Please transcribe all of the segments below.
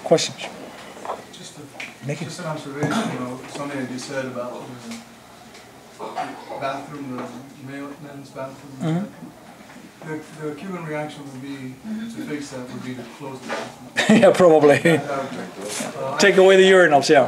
questions? Just an observation, something that you said about the bathroom, the men's bathroom. The Cuban reaction would be to fix that would be to close the bathroom. Yeah, probably. Take away the urinals, yeah. I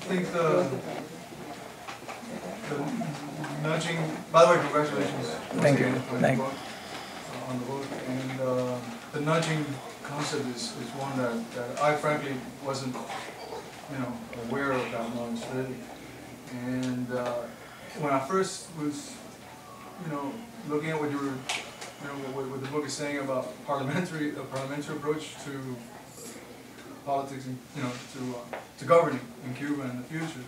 think the nudging. By the way, congratulations. Thank you. Thank you. On the book, and the nudging concept is one that I frankly wasn't, aware of that much really. And when I first was, looking at what you were, what the book is saying about a parliamentary approach to politics and to governing in Cuba in the future,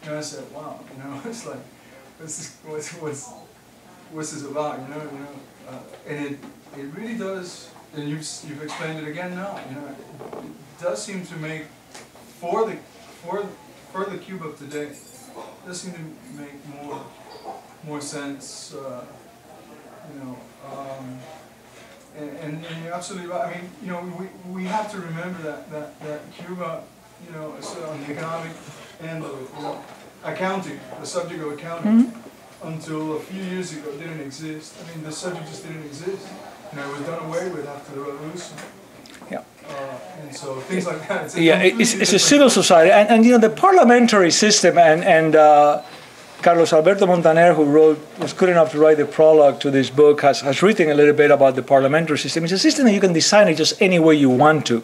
I said, wow, it's like, what's this about, and it really does, and you've explained it again now, it does seem to make for the Cuba of today, it does seem to make more sense, and you're absolutely right. I mean, we have to remember that Cuba, on the economic and accounting, the subject of accounting, until a few years ago didn't exist. I mean, the subject just didn't exist. It was done away with after the revolution. Yeah. And so things like that. It's a civil society, and the parliamentary system, and Carlos Alberto Montaner, who was good enough to write the prologue to this book, has written a little bit about the parliamentary system. It's a system that you can design it just any way you want to.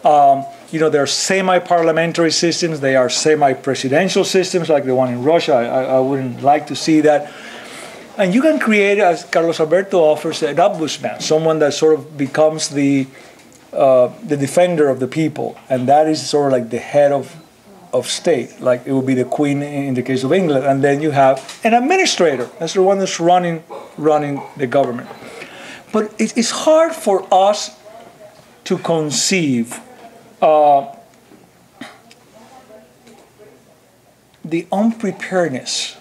There are semi-parliamentary systems, they are semi-presidential systems, like the one in Russia. I wouldn't like to see that. And you can create, as Carlos Alberto offers, an ombudsman, someone that sort of becomes the defender of the people, and that is sort of like the head of state, like it would be the Queen in the case of England, and then you have an administrator. That's the one that's running the government. But it's hard for us to conceive the unpreparedness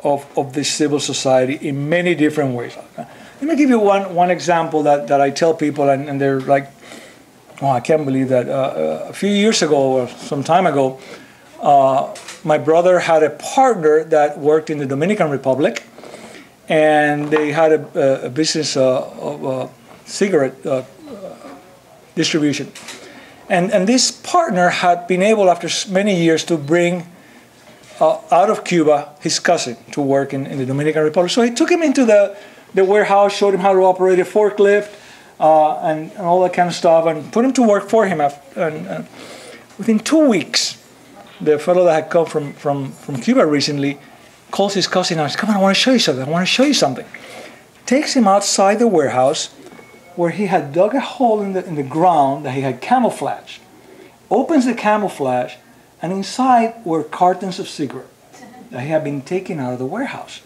of this civil society in many different ways. Let me give you one example that I tell people, and they're like, oh, I can't believe that. A few years ago, or some time ago, my brother had a partner that worked in the Dominican Republic, and they had a business of cigarette distribution. And this partner had been able, after many years, to bring out of Cuba his cousin to work in the Dominican Republic. So he took him into the warehouse, showed him how to operate a forklift, and all that kind of stuff, and put him to work for him. And within 2 weeks, the fellow that had come from Cuba recently calls his cousin and says, "Come on, I want to show you something. I want to show you something." Takes him outside the warehouse where he had dug a hole in the ground that he had camouflaged. Opens the camouflage, and inside were cartons of cigarettes that he had been taken out of the warehouse.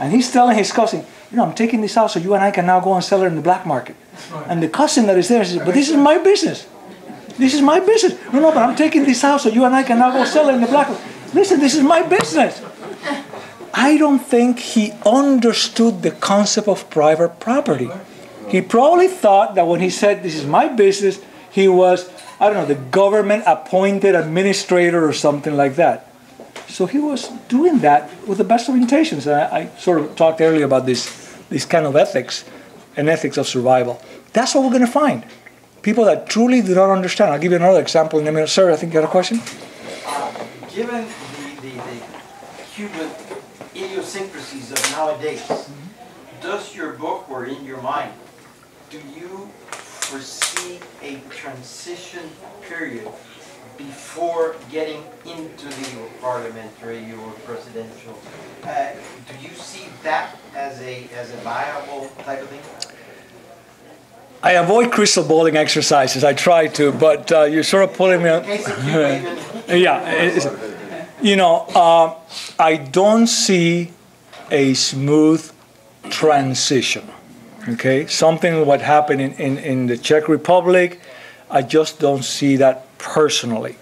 And he's telling his cousin, I'm taking this out so you and I can now go and sell it in the black market. And the cousin that is there says, "But this is my business. This is my business." No, but I'm taking this out so you and I can now go sell it in the black market. Listen, this is my business. I don't think he understood the concept of private property. He probably thought that when he said, "This is my business," he was, I don't know, the government-appointed administrator or something like that. So he was doing that with the best of intentions. And I sort of talked earlier about this kind of ethics, and ethics of survival. That's what we're going to find. People that truly do not understand. I'll give you another example in a minute. Sir, I think you had a question? Given the Cuban idiosyncrasies of nowadays, does your book, or in your mind, do you foresee a transition period before getting into the parliamentary or presidential? Do you see that as a viable type of thing? I avoid crystal balling exercises. I try to, but you're sort of pulling me on. I don't see a smooth transition. Okay, something what happened in the Czech Republic, I just don't see that personally.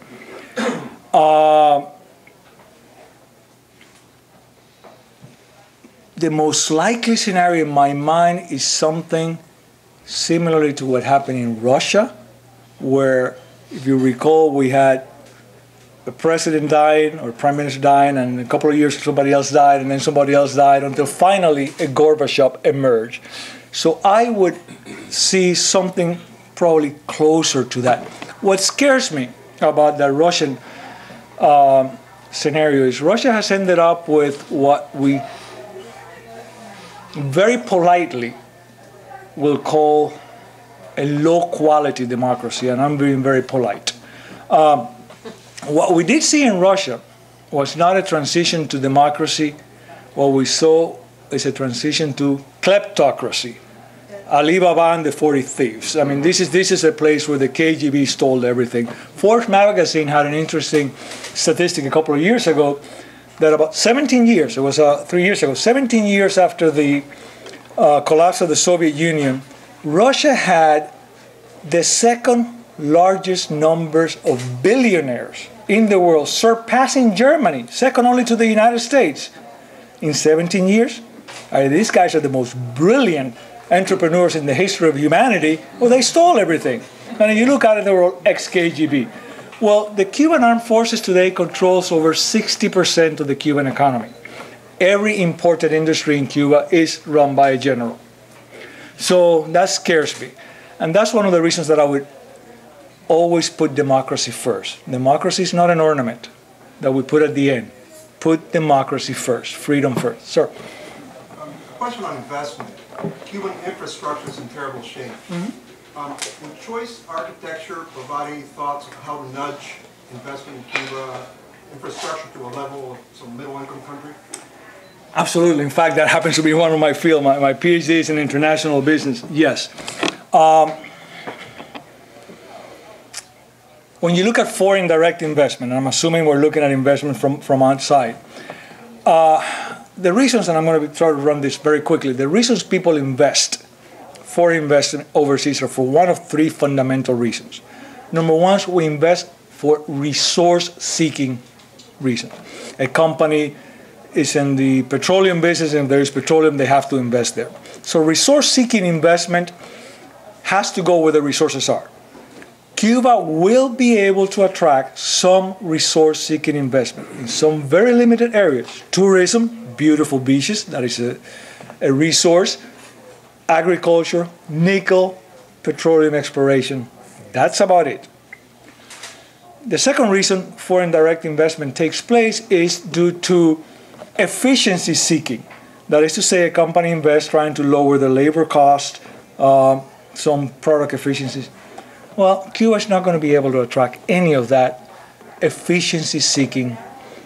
The most likely scenario in my mind is something similarly to what happened in Russia, where If you recall, we had the president dying or prime minister dying, and a couple of years somebody else died, and then somebody else died, until finally a Gorbachev emerged. So I would see something probably closer to that. What scares me about the Russian scenario is Russia has ended up with what we very politely will call a low-quality democracy, and I'm being very polite. What we did see in Russia was not a transition to democracy. What we saw is a transition to kleptocracy. Alibaba and the 40 Thieves. I mean, this is a place where the KGB stole everything. Forbes magazine had an interesting statistic a couple of years ago that about 17 years, it was 3 years ago, 17 years after the collapse of the Soviet Union, Russia had the second largest numbers of billionaires in the world, surpassing Germany, second only to the United States. In 17 years, these guys are the most brilliant entrepreneurs in the history of humanity. Well, they stole everything. And if you look at it, they were ex-KGB. Well, the Cuban armed forces today controls over 60% of the Cuban economy. Every imported industry in Cuba is run by a general. So that scares me. And that's one of the reasons that I would always put democracy first. Democracy is not an ornament that we put at the end. Put democracy first, freedom first. Sir? Question on investment. Cuban infrastructure is in terrible shape. Would choice architecture provide any thoughts of how to nudge investment in Cuba infrastructure to a level of some middle-income country? Absolutely. In fact, that happens to be one of my field. My PhD is in international business. Yes. When you look at foreign direct investment, and I'm assuming we're looking at investment from outside, the reasons, and I'm going to try to run this very quickly, the reasons people invest, foreign investment overseas, are for one of three fundamental reasons. Number one, we invest for resource-seeking reasons. A company is in the petroleum business, and if there is petroleum, they have to invest there. So resource-seeking investment has to go where the resources are. Cuba will be able to attract some resource-seeking investment in some very limited areas. Tourism, beautiful beaches, that is a resource. Agriculture, nickel, petroleum exploration, that's about it. The second reason foreign direct investment takes place is due to efficiency seeking. That is to say, a company invests trying to lower the labor cost, some product efficiencies. Well, Cuba is not going to be able to attract any of that efficiency seeking.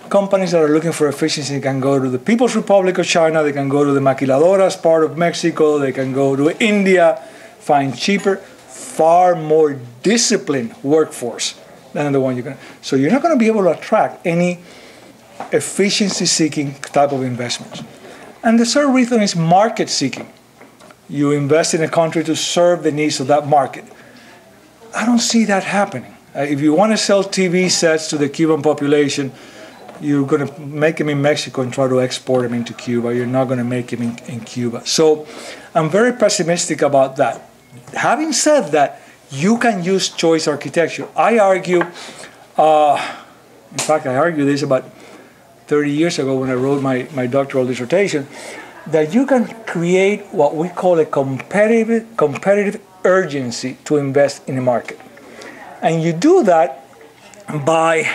Companies that are looking for efficiency can go to the People's Republic of China, they can go to the maquiladoras part of Mexico, they can go to India, find cheaper, far more disciplined workforce than the one you're going to. So you're not going to be able to attract any efficiency-seeking type of investments. And the third reason is market seeking. You invest in a country to serve the needs of that market. I don't see that happening. If you want to sell TV sets to the Cuban population, you're going to make them in Mexico and try to export them into Cuba. You're not going to make them in Cuba. So I'm very pessimistic about that. Having said that, you can use choice architecture. I argue, in fact, I argued this about 30 years ago when I wrote my doctoral dissertation, that you can create what we call a competitive urgency to invest in a market. And you do that by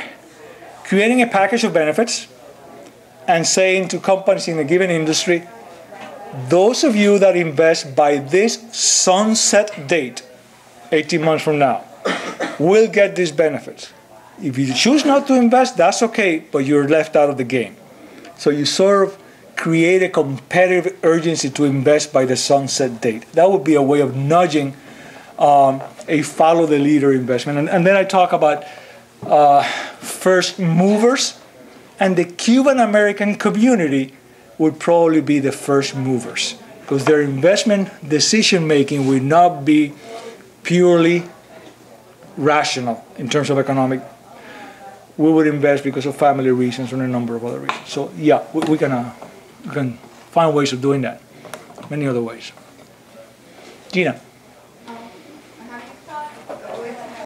creating a package of benefits and saying to companies in a given industry, those of you that invest by this sunset date, 18 months from now, will get these benefits. If you choose not to invest, that's okay, but you're left out of the game. So you sort of create a competitive urgency to invest by the sunset date. That would be a way of nudging a follow-the-leader investment. And then I talk about first movers, and the Cuban-American community would probably be the first movers, because their investment decision-making would not be purely rational in terms of economic. We would invest because of family reasons and a number of other reasons. So yeah, we can find ways of doing that, many other ways. Gina.